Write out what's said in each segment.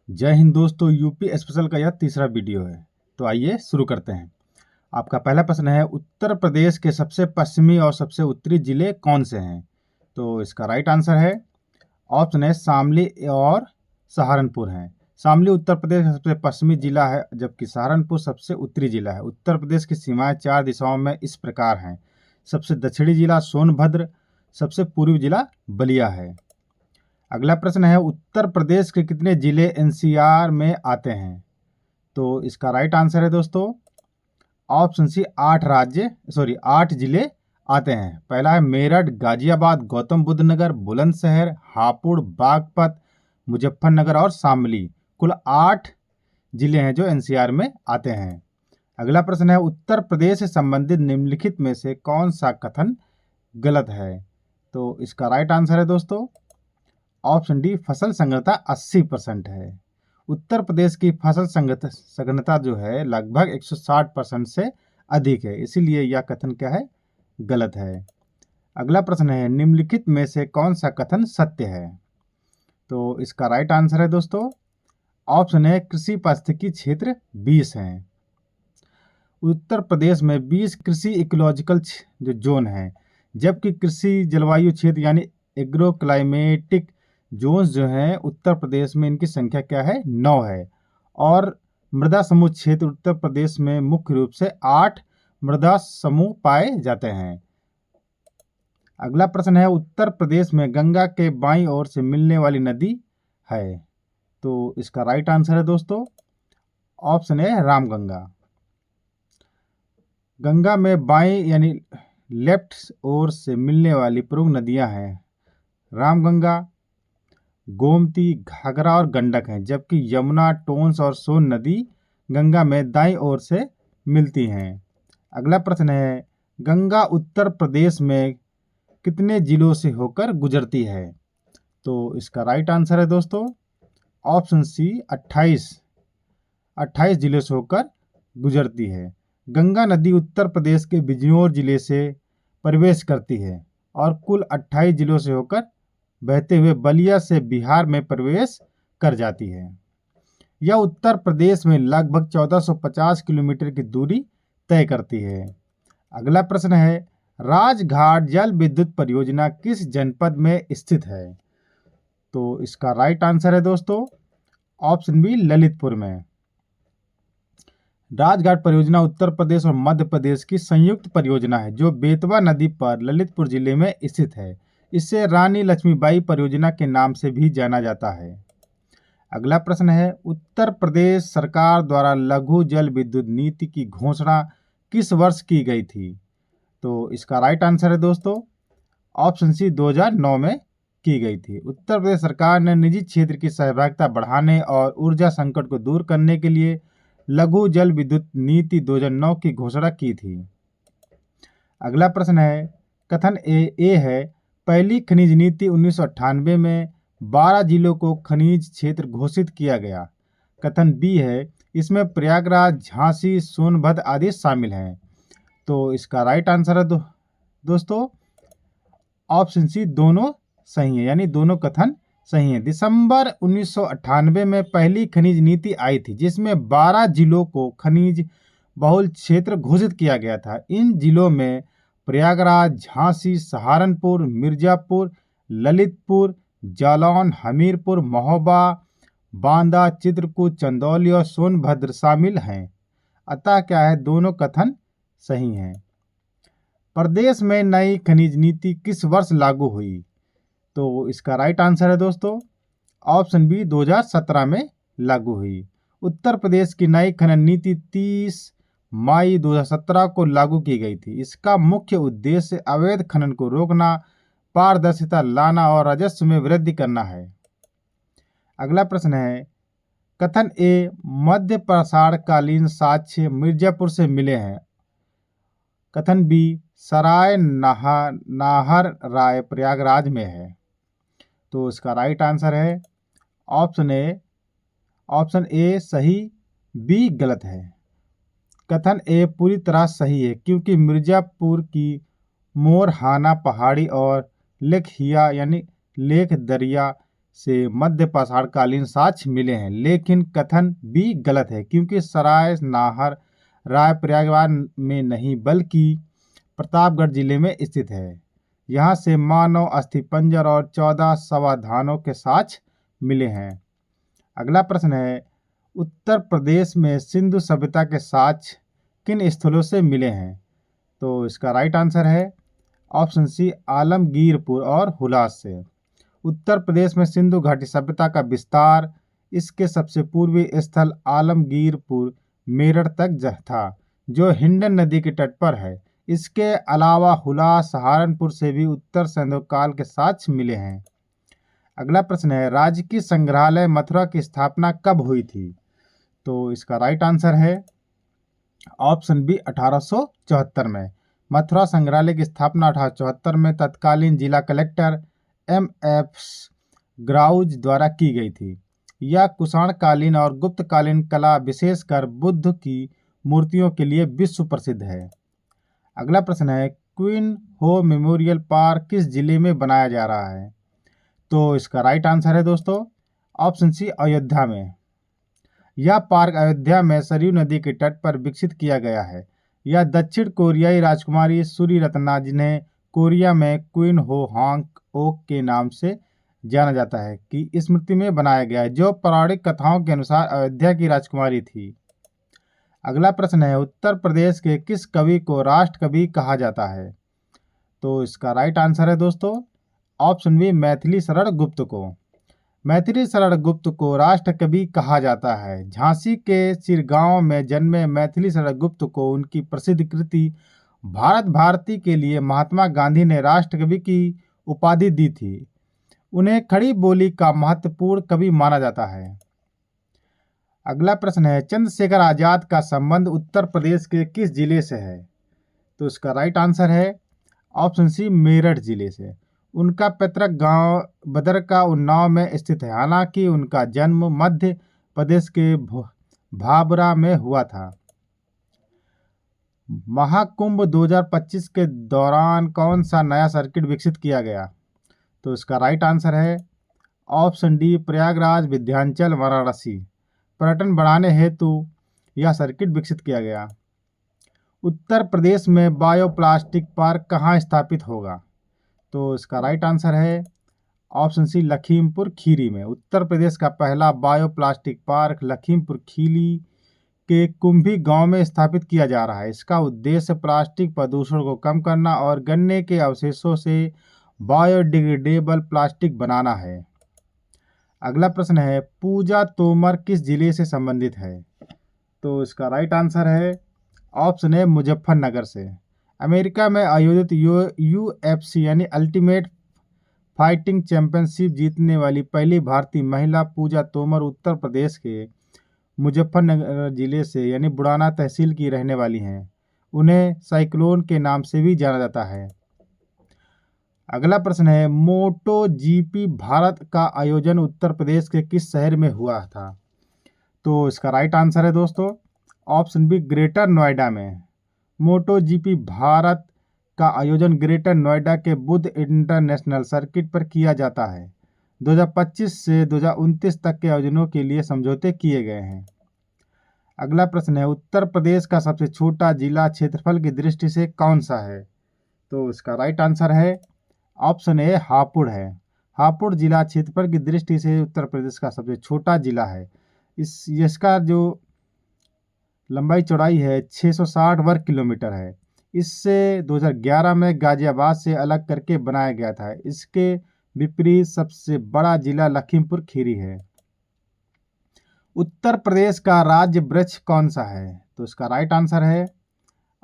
जय हिंद दोस्तों। UP special का यह तीसरा वीडियो है। तो आइए शुरू करते हैं। आपका पहला प्रश्न है, उत्तर प्रदेश के सबसे पश्चिमी और सबसे उत्तरी जिले कौन से हैं? तो इसका राइट आंसर है ऑप्शन है शामली और सहारनपुर हैं। शामली उत्तर प्रदेश का सबसे पश्चिमी जिला है, जबकि सहारनपुर सबसे उत्तरी जिला है। उत्तर प्रदेश की सीमाएं 4 दिशाओं में इस प्रकार हैं। सबसे दक्षिणी जिला सोनभद्र, सबसे पूर्वी जिला बलिया है। अगला प्रश्न है, उत्तर प्रदेश के कितने जिले एनसीआर में आते हैं? तो इसका राइट आंसर है दोस्तों ऑप्शन सी 8 जिले आते हैं। पहला है मेरठ, गाजियाबाद, गौतम बुद्ध नगर, बुलंदशहर, हापुड़, बागपत, मुजफ्फरनगर और शामली। कुल 8 जिले हैं जो एनसीआर में आते हैं। अगला प्रश्न है, उत्तर प्रदेश से संबंधित निम्नलिखित में से कौन सा कथन गलत है? तो इसका राइट आंसर है दोस्तों ऑप्शन डी, फसल संघनता 80% है। उत्तर प्रदेश की फसल संघनता जो है लगभग 160% से अधिक है, इसीलिए यह कथन क्या है, गलत है। अगला प्रश्न है, निम्नलिखित में से कौन सा कथन सत्य है? तो इसका राइट आंसर है दोस्तों ऑप्शन है कृषि पारिस्थितिकी क्षेत्र 20 हैं। उत्तर प्रदेश में 20 कृषि इकोलॉजिकल जो जोन है, जबकि कृषि जलवायु क्षेत्र यानी एग्रो क्लाइमेटिक जोन्स जो हैं उत्तर प्रदेश में इनकी संख्या क्या है, 9 है। और मृदा समूह क्षेत्र उत्तर प्रदेश में मुख्य रूप से 8 मृदा समूह पाए जाते हैं। अगला प्रश्न है, उत्तर प्रदेश में गंगा के बाईं ओर से मिलने वाली नदी है? तो इसका राइट आंसर है दोस्तों ऑप्शन है रामगंगा। गंगा में बाईं यानी लेफ्ट ओर से मिलने वाली प्रमुख नदियां हैं रामगंगा, गोमती, घाघरा और गंडक हैं, जबकि यमुना, टोंस और सोन नदी गंगा में दाईं ओर से मिलती हैं। अगला प्रश्न है, गंगा उत्तर प्रदेश में कितने जिलों से होकर गुजरती है? तो इसका राइट आंसर है दोस्तों ऑप्शन सी 28 जिलों से होकर गुजरती है। गंगा नदी उत्तर प्रदेश के बिजनौर जिले से प्रवेश करती है और कुल 28 जिलों से होकर बहते हुए बलिया से बिहार में प्रवेश कर जाती है। यह उत्तर प्रदेश में लगभग 1450 किलोमीटर की दूरी तय करती है। अगला प्रश्न है, राजघाट जल विद्युत परियोजना किस जनपद में स्थित है? तो इसका राइट आंसर है दोस्तों ऑप्शन बी, ललितपुर में। राजघाट परियोजना उत्तर प्रदेश और मध्य प्रदेश की संयुक्त परियोजना है जो बेतवा नदी पर ललितपुर जिले में स्थित है। इसे रानी लक्ष्मीबाई परियोजना के नाम से भी जाना जाता है। अगला प्रश्न है, उत्तर प्रदेश सरकार द्वारा लघु जल विद्युत नीति की घोषणा किस वर्ष की गई थी? तो इसका राइट आंसर है दोस्तों ऑप्शन सी 2009 में की गई थी। उत्तर प्रदेश सरकार ने निजी क्षेत्र की सहभागिता बढ़ाने और ऊर्जा संकट को दूर करने के लिए लघु जल विद्युत नीति 2009 की घोषणा की थी। अगला प्रश्न है, कथन ए है, पहली खनिज नीति 1998 में 12 जिलों को खनिज क्षेत्र घोषित किया गया। कथन बी है, इसमें प्रयागराज, झांसी, सोनभद्र आदि शामिल हैं। तो इसका राइट आंसर है दोस्तों ऑप्शन सी, दोनों सही है, यानी दोनों कथन सही है। दिसंबर 1998 में पहली खनिज नीति आई थी जिसमें 12 जिलों को खनिज बहुल क्षेत्र घोषित किया गया था। इन जिलों में प्रयागराज, झांसी, सहारनपुर, मिर्जापुर, ललितपुर, जालौन, हमीरपुर, महोबा, बांदा, चित्रकूट, चंदौली और सोनभद्र शामिल हैं। अतः क्या है, दोनों कथन सही हैं। प्रदेश में नई खनिज नीति किस वर्ष लागू हुई? तो इसका राइट आंसर है दोस्तों ऑप्शन बी, 2017 में लागू हुई। उत्तर प्रदेश की नई खनन नीति 30 मई 2017 को लागू की गई थी। इसका मुख्य उद्देश्य अवैध खनन को रोकना, पारदर्शिता लाना और राजस्व में वृद्धि करना है। अगला प्रश्न है, कथन ए, मध्य प्रासाड़कालीन साक्ष्य मिर्जापुर से मिले हैं। कथन बी, सराय नाहर राय प्रयागराज में है। तो इसका राइट आंसर है ऑप्शन ए सही, बी गलत है। कथन ए पूरी तरह सही है क्योंकि मिर्जापुर की मोरहाना पहाड़ी और लेखहिया यानी लेख दरिया से मध्य पाषाणकालीन साक्ष्य मिले हैं, लेकिन कथन भी गलत है क्योंकि सराय नाहर राय प्रयागराज में नहीं बल्कि प्रतापगढ़ जिले में स्थित है। यहाँ से मानव अस्थिपंजर और 14 समाधानों के साक्ष्य मिले हैं। अगला प्रश्न है, उत्तर प्रदेश में सिंधु सभ्यता के साक्ष्य किन स्थलों से मिले हैं? तो इसका राइट आंसर है ऑप्शन सी, आलमगीरपुर और हुलास से। उत्तर प्रदेश में सिंधु घाटी सभ्यता का विस्तार इसके सबसे पूर्वी स्थल आलमगीरपुर मेरठ तक था, जो हिंडन नदी के तट पर है। इसके अलावा हुलास सहारनपुर से भी उत्तर सैंधव काल के साक्ष्य मिले हैं। अगला प्रश्न है, राजकीय संग्रहालय मथुरा की स्थापना कब हुई थी? तो इसका राइट आंसर है ऑप्शन बी, 1874 में। मथुरा संग्रहालय की स्थापना 1874 में तत्कालीन जिला कलेक्टर M.F. ग्राउज द्वारा की गई थी। यह कुषाणकालीन और गुप्तकालीन कला विशेषकर बुद्ध की मूर्तियों के लिए विश्व प्रसिद्ध है। अगला प्रश्न है, क्वीन हो मेमोरियल पार्क किस जिले में बनाया जा रहा है? तो इसका राइट आंसर है दोस्तों ऑप्शन सी, अयोध्या में। यह पार्क अयोध्या में सरयू नदी के तट पर विकसित किया गया है। यह दक्षिण कोरियाई राजकुमारी सूरी रत्ना, जिन्हें कोरिया में क्वीन हो हांग ओक के नाम से जाना जाता है, की स्मृति में बनाया गया है, जो पौराणिक कथाओं के अनुसार अयोध्या की राजकुमारी थी। अगला प्रश्न है, उत्तर प्रदेश के किस कवि को राष्ट्र कवि कहा जाता है? तो इसका राइट आंसर है दोस्तों ऑप्शन बी, मैथिली शरण गुप्त को। मैथिली शरण गुप्त को राष्ट्र कवि कहा जाता है। झांसी के सिरगांव में जन्मे मैथिली शरण गुप्त को उनकी प्रसिद्ध कृति भारत भारती के लिए महात्मा गांधी ने राष्ट्र कवि की उपाधि दी थी। उन्हें खड़ी बोली का महत्वपूर्ण कवि माना जाता है। अगला प्रश्न है, चंद्रशेखर आजाद का संबंध उत्तर प्रदेश के किस जिले से है? तो इसका राइट आंसर है ऑप्शन सी, मेरठ जिले से। उनका पैतृक गांव बदरका उन्नाव में स्थित है। हालांकि उनका जन्म मध्य प्रदेश के भाबरा में हुआ था। महाकुंभ 2025 के दौरान कौन सा नया सर्किट विकसित किया गया? तो इसका राइट आंसर है ऑप्शन डी, प्रयागराज विंध्याचल वाराणसी। पर्यटन बढ़ाने हेतु यह सर्किट विकसित किया गया। उत्तर प्रदेश में बायोप्लास्टिक पार्क कहाँ स्थापित होगा? तो इसका राइट आंसर है ऑप्शन सी, लखीमपुर खीरी में। उत्तर प्रदेश का पहला बायोप्लास्टिक पार्क लखीमपुर खीरी के कुंभी गांव में स्थापित किया जा रहा है। इसका उद्देश्य प्लास्टिक प्रदूषण को कम करना और गन्ने के अवशेषों से बायोडिग्रेडेबल प्लास्टिक बनाना है। अगला प्रश्न है, पूजा तोमर किस जिले से संबंधित है? तो इसका राइट आंसर है ऑप्शन ए, मुजफ्फरनगर से। अमेरिका में आयोजित UFC यानी अल्टीमेट फाइटिंग चैंपियनशिप जीतने वाली पहली भारतीय महिला पूजा तोमर उत्तर प्रदेश के मुजफ्फरनगर जिले से यानी बुढ़ाना तहसील की रहने वाली हैं। उन्हें साइक्लोन के नाम से भी जाना जाता है। अगला प्रश्न है, मोटो जीपी भारत का आयोजन उत्तर प्रदेश के किस शहर में हुआ था? तो इसका राइट आंसर है दोस्तों ऑप्शन बी, ग्रेटर नोएडा में। मोटो जीपी भारत का आयोजन ग्रेटर नोएडा के बुद्ध इंटरनेशनल सर्किट पर किया जाता है। 2025 से 2029 तक के आयोजनों के लिए समझौते किए गए हैं। अगला प्रश्न है, उत्तर प्रदेश का सबसे छोटा जिला क्षेत्रफल की दृष्टि से कौन सा है? तो इसका राइट आंसर है ऑप्शन ए, हापुड़ है। हापुड़ जिला क्षेत्रफल की दृष्टि से उत्तर प्रदेश का सबसे छोटा जिला है। इसका जो लंबाई चौड़ाई है 660 वर्ग किलोमीटर है। इससे 2011 में गाजियाबाद से अलग करके बनाया गया था। इसके विपरीत सबसे बड़ा जिला लखीमपुर खीरी है। उत्तर प्रदेश का राज्य वृक्ष कौन सा है? तो इसका राइट आंसर है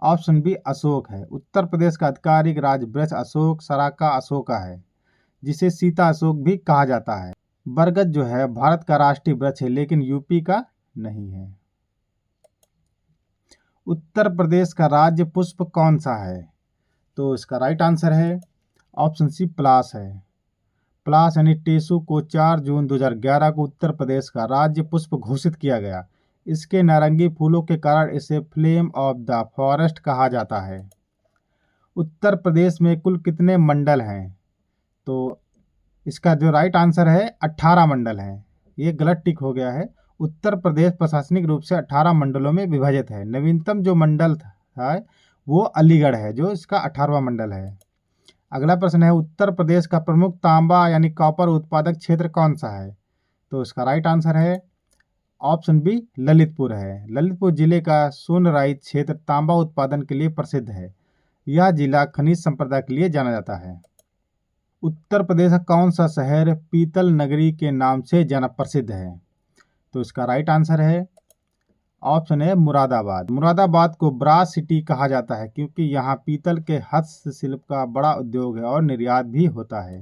ऑप्शन बी, अशोक है। उत्तर प्रदेश का आधिकारिक राज्य वृक्ष अशोक सराका अशोका है, जिसे सीता अशोक भी कहा जाता है। बरगद जो है भारत का राष्ट्रीय वृक्ष है, लेकिन यूपी का नहीं है। उत्तर प्रदेश का राज्य पुष्प कौन सा है? तो इसका राइट आंसर है ऑप्शन सी, पलाश है। पलाश यानी टेसू को 4 जून 2011 को उत्तर प्रदेश का राज्य पुष्प घोषित किया गया। इसके नारंगी फूलों के कारण इसे फ्लेम ऑफ द फॉरेस्ट कहा जाता है। उत्तर प्रदेश में कुल कितने मंडल हैं? तो इसका जो राइट आंसर है 18 मंडल है, ये गलत टिक हो गया है। उत्तर प्रदेश प्रशासनिक रूप से 18 मंडलों में विभाजित है। नवीनतम जो मंडल था वो अलीगढ़ है, जो इसका 18वां मंडल है। अगला प्रश्न है, उत्तर प्रदेश का प्रमुख तांबा यानी कॉपर उत्पादक क्षेत्र कौन सा है? तो इसका राइट आंसर है ऑप्शन बी, ललितपुर है। ललितपुर जिले का सोनराइच क्षेत्र तांबा उत्पादन के लिए प्रसिद्ध है। यह जिला खनिज संपदा के लिए जाना जाता है। उत्तर प्रदेश का कौन सा शहर पीतल नगरी के नाम से जाना प्रसिद्ध है? तो इसका राइट आंसर है ऑप्शन है मुरादाबाद। मुरादाबाद को ब्रास सिटी कहा जाता है क्योंकि यहाँ पीतल के हस्तशिल्प का बड़ा उद्योग है और निर्यात भी होता है।